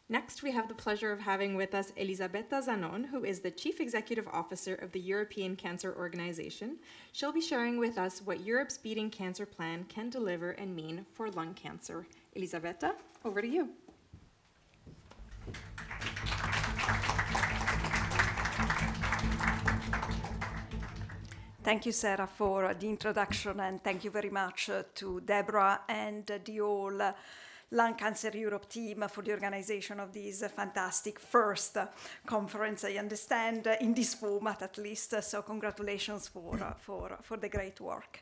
Next, we have the pleasure of having with us Elisabetta Zanon, who is the Chief Executive Officer of the European Cancer Organization. She'll be sharing with us what Europe's Beating Cancer Plan can deliver and mean for lung cancer. Elisabetta, over to you. Thank you, Sarah, for the introduction, and thank you very much to Deborah and the whole Lung Cancer Europe team for the organization of this fantastic first conference, I understand, in this format at least, so congratulations for the great work.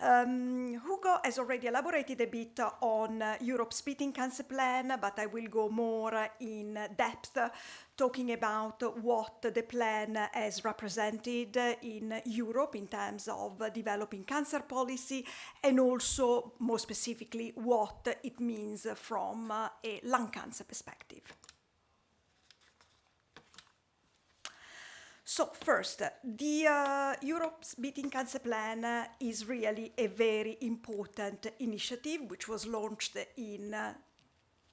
Hugo has already elaborated a bit on Europe's Beating Cancer Plan, but I will go more in depth talking about what the plan has represented in Europe in terms of developing cancer policy, and also more specifically what it means from a lung cancer perspective. So first, the Europe's Beating Cancer Plan is really a very important initiative which was launched in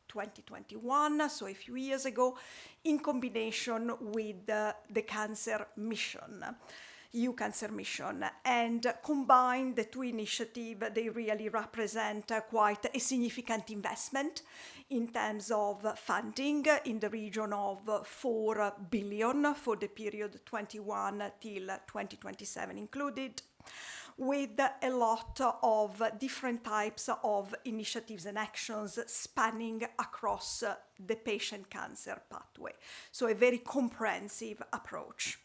2021, so a few years ago, in combination with the Cancer Mission, EU Cancer Mission, and combined the two initiatives, they really represent quite a significant investment in terms of funding in the region of 4 billion for the period 21 till 2027 included, with a lot of different types of initiatives and actions spanning across the patient cancer pathway. So a very comprehensive approach.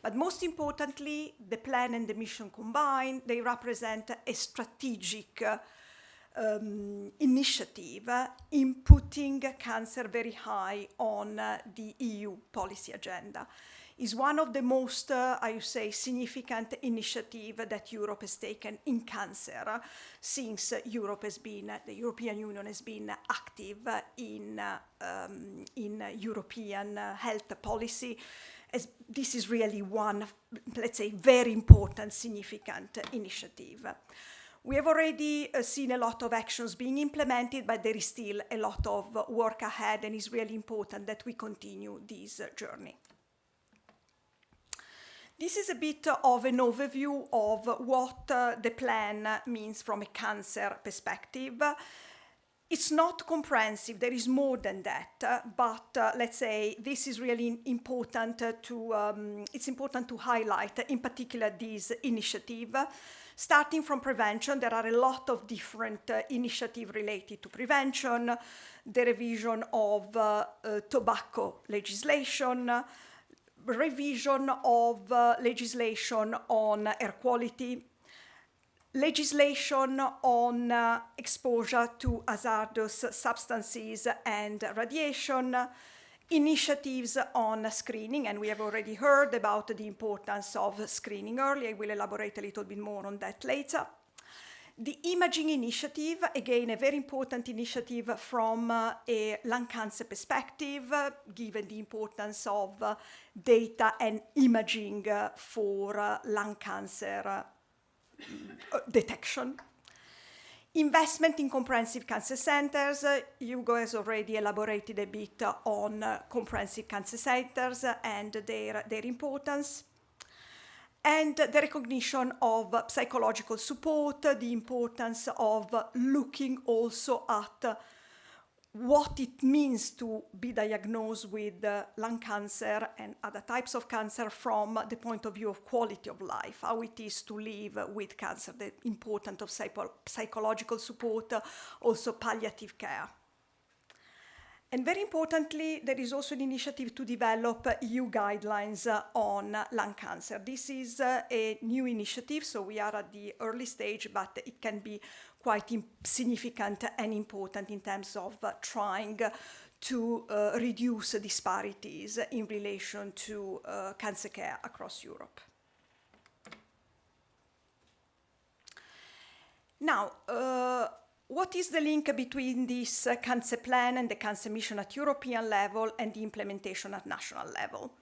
But most importantly, the plan and the mission combined, they represent a strategic initiative in putting cancer very high on the EU policy agenda. Is one of the most, I would say, significant initiatives that Europe has taken in cancer since the European Union has been active in European health policy. As this is really one, let's say, very important, significant initiative. We have already seen a lot of actions being implemented, but there is still a lot of work ahead, and it's really important that we continue this journey. This is a bit of an overview of what the plan means from a cancer perspective. It's not comprehensive, there is more than that, but let's say this is really important to highlight, in particular this initiative. Starting from prevention, there are a lot of different initiatives related to prevention, the revision of tobacco legislation, revision of legislation on air quality, legislation on exposure to hazardous substances and radiation, initiatives on screening, and we have already heard about the importance of screening early. I will elaborate a little bit more on that later. The imaging initiative, again, a very important initiative from a lung cancer perspective, given the importance of data and imaging for lung cancer detection. Investment in comprehensive cancer centers. Hugo has already elaborated a bit on comprehensive cancer centers and their importance. And the recognition of psychological support, the importance of looking also at what it means to be diagnosed with lung cancer and other types of cancer from the point of view of quality of life, how it is to live with cancer, the importance of psychological support, also palliative care. And very importantly, there is also an initiative to develop EU guidelines on lung cancer. This is a new initiative, so we are at the early stage, but it can be quite significant and important in terms of trying to reduce disparities in relation to cancer care across Europe. Now, what is the link between this cancer plan and the cancer mission at European level and the implementation at national level?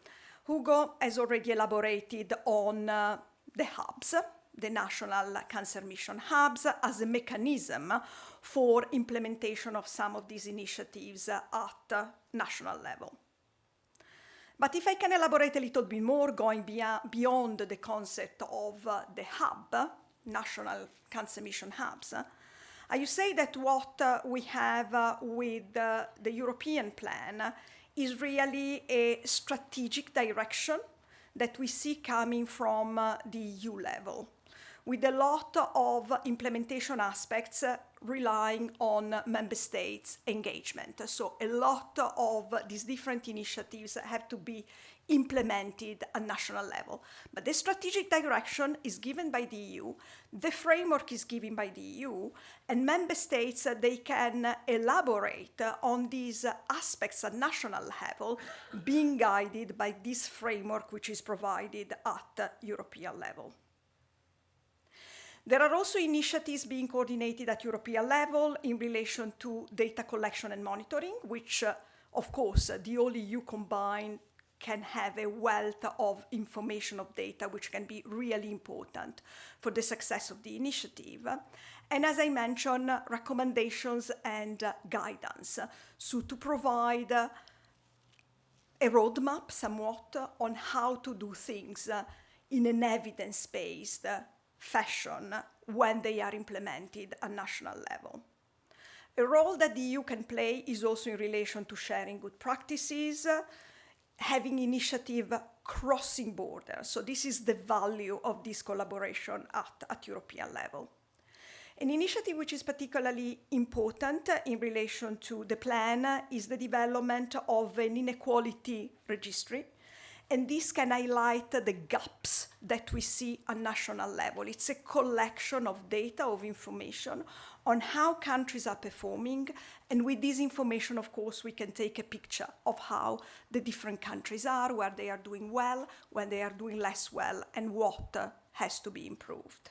Hugo has already elaborated on the hubs, the national cancer mission hubs as a mechanism for implementation of some of these initiatives at national level. But if I can elaborate a little bit more, going beyond the concept of the hub, national cancer mission hubs, I would say that what we have with the European plan is really a strategic direction that we see coming from the EU level, with a lot of implementation aspects relying on member states' engagement. So a lot of these different initiatives have to be implemented at national level. But the strategic direction is given by the EU, the framework is given by the EU, and member states, they can elaborate on these aspects at national level, being guided by this framework which is provided at European level. There are also initiatives being coordinated at European level in relation to data collection and monitoring, which, of course, the whole EU combined can have a wealth of information of data, which can be really important for the success of the initiative. And as I mentioned, recommendations and guidance, so to provide a roadmap somewhat on how to do things in an evidence-based fashion when they are implemented at national level. A role that the EU can play is also in relation to sharing good practices, having initiative crossing borders. So this is the value of this collaboration at European level. An initiative which is particularly important in relation to the plan is the development of an inequality registry. And this can highlight the gaps that we see at national level. It's a collection of data, of information on how countries are performing. And with this information, of course, we can take a picture of how the different countries are, where they are doing well, when they are doing less well, and what has to be improved.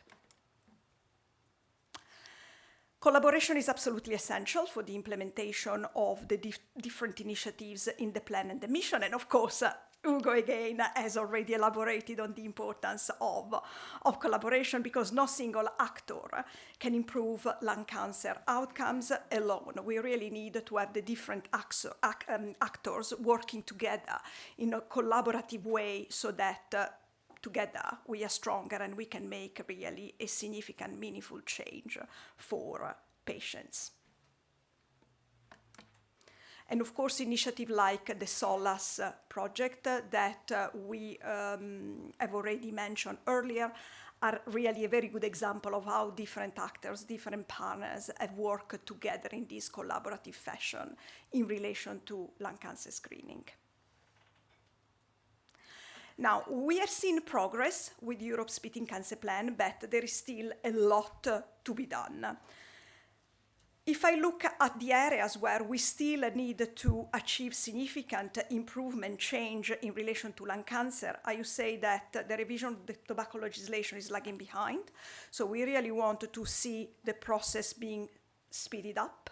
Collaboration is absolutely essential for the implementation of the different initiatives in the plan and the mission. And of course, Ugo again has already elaborated on the importance of collaboration, because no single actor can improve lung cancer outcomes alone. We really need to have the different actors working together in a collaborative way, so that together we are stronger and we can make really a significant, meaningful change for patients. And of course, initiatives like the SOLAS project that we have already mentioned earlier are really a very good example of how different actors, different partners have worked together in this collaborative fashion in relation to lung cancer screening. Now, we have seen progress with Europe's Beating Cancer Plan, but there is still a lot to be done. If I look at the areas where we still need to achieve significant improvement, change in relation to lung cancer, I would say that the revision of the tobacco legislation is lagging behind. So we really want to see the process being speeded up,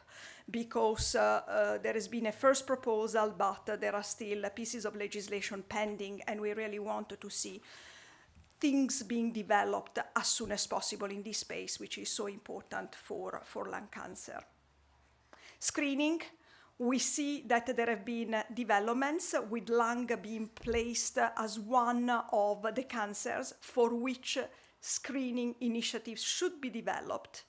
because there has been a first proposal, but there are still pieces of legislation pending, and we really want to see things being developed as soon as possible in this space, which is so important for lung cancer. Screening, we see that there have been developments with lung being placed as one of the cancers for which screening initiatives should be developed.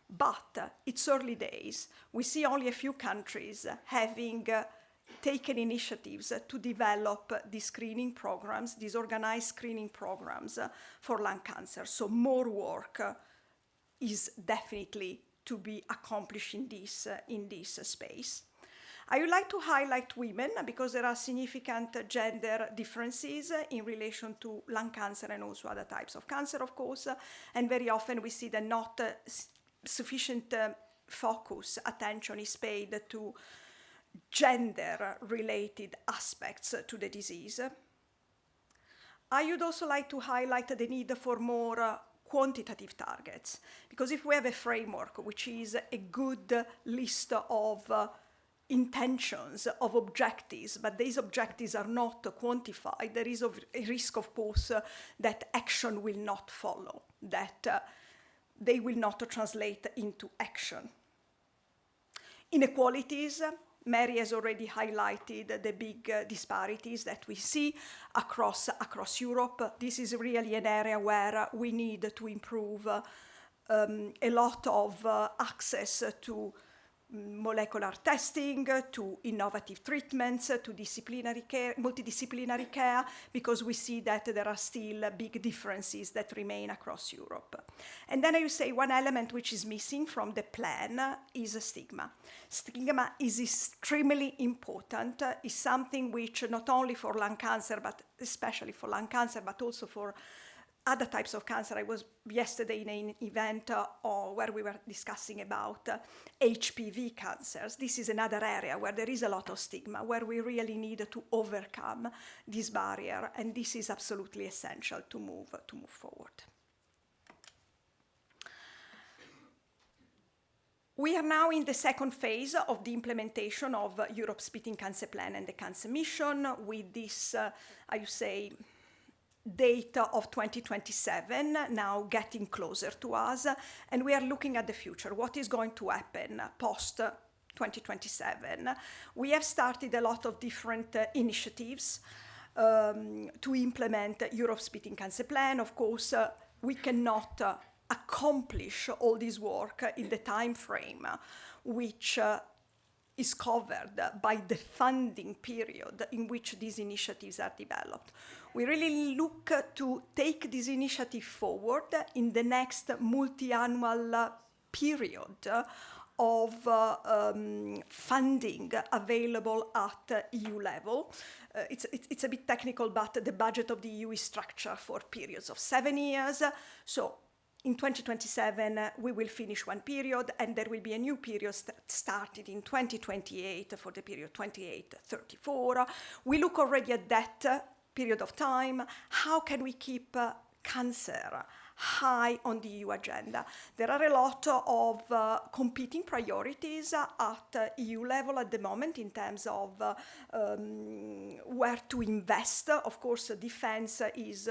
But it's early days. We see only a few countries having taken initiatives to develop these screening programs, these organized screening programs for lung cancer. So more work is definitely to be accomplished in this space. I would like to highlight women, because there are significant gender differences in relation to lung cancer and also other types of cancer, of course. And very often we see that not sufficient focus, attention is paid to gender-related aspects to the disease. I would also like to highlight the need for more quantitative targets, because if we have a framework which is a good list of intentions, of objectives, but these objectives are not quantified, there is a risk, of course, that action will not follow, that they will not translate into action. Inequalities. Mary has already highlighted the big disparities that we see across Europe. This is really an area where we need to improve a lot of access to molecular testing, to innovative treatments, to multidisciplinary care, because we see that there are still big differences that remain across Europe. And then I would say one element which is missing from the plan is stigma. Stigma is extremely important. It's something which not only for lung cancer, but especially for lung cancer, but also for other types of cancer. I was yesterday in an event where we were discussing about HPV cancers. This is another area where there is a lot of stigma, where we really need to overcome this barrier, and this is absolutely essential to move forward. We are now in the second phase of the implementation of Europe's Beating Cancer Plan and the Cancer Mission with this, I would say, date of 2027 now getting closer to us, and we are looking at the future. What is going to happen post 2027? We have started a lot of different initiatives to implement Europe's Beating Cancer Plan. Of course, we cannot accomplish all this work in the time frame which is covered by the funding period in which these initiatives are developed. We really look to take this initiative forward in the next multi-annual period of funding available at EU level. It's a bit technical, but the budget of the EU is structured for periods of 7 years. So in 2027, we will finish one period, and there will be a new period started in 2028 for the period 28-34. We look already at that period of time. How can we keep cancer high on the EU agenda? There are a lot of competing priorities at EU level at the moment in terms of where to invest. Of course, defense is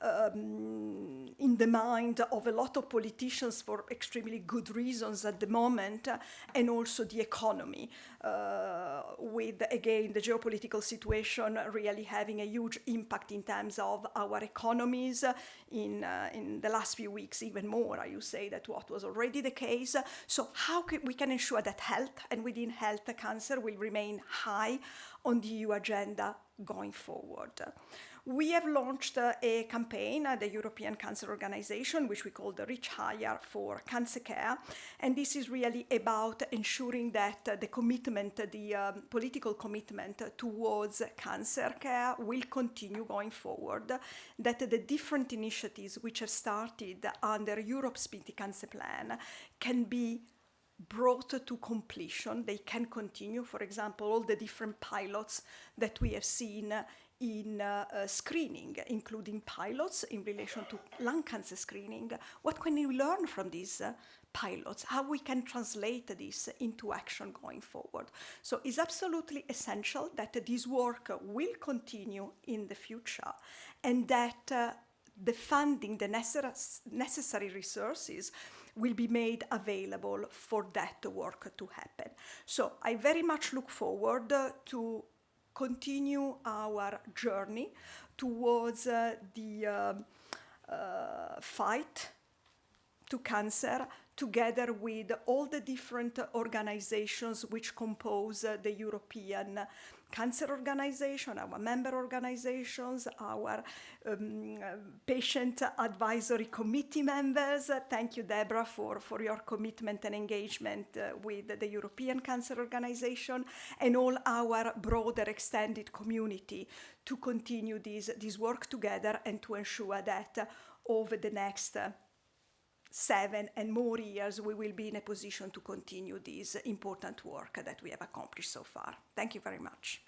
in the mind of a lot of politicians for extremely good reasons at the moment, and also the economy, with, again, the geopolitical situation really having a huge impact in terms of our economies in the last few weeks, even more, I would say, that what was already the case. So how we can ensure that health, and within health, cancer will remain high on the EU agenda going forward. We have launched a campaign at the European Cancer Organization, which we call the Reach Higher for Cancer Care. And this is really about ensuring that the commitment, the political commitment towards cancer care will continue going forward, that the different initiatives which have started under Europe's Beating Cancer Plan can be brought to completion. They can continue, for example, all the different pilots that we have seen in screening, including pilots in relation to lung cancer screening. What can we learn from these pilots? How we can translate this into action going forward? So it's absolutely essential that this work will continue in the future, and that the funding, the necessary resources will be made available for that work to happen. So I very much look forward to continue our journey towards the fight to cancer, together with all the different organizations which compose the European Cancer Organization, our member organizations, our patient advisory committee members. Thank you, Deborah, for your commitment and engagement with the European Cancer Organization, and all our broader extended community to continue this work together, and to ensure that over the next 7 and more years, we will be in a position to continue this important work that we have accomplished so far. Thank you very much.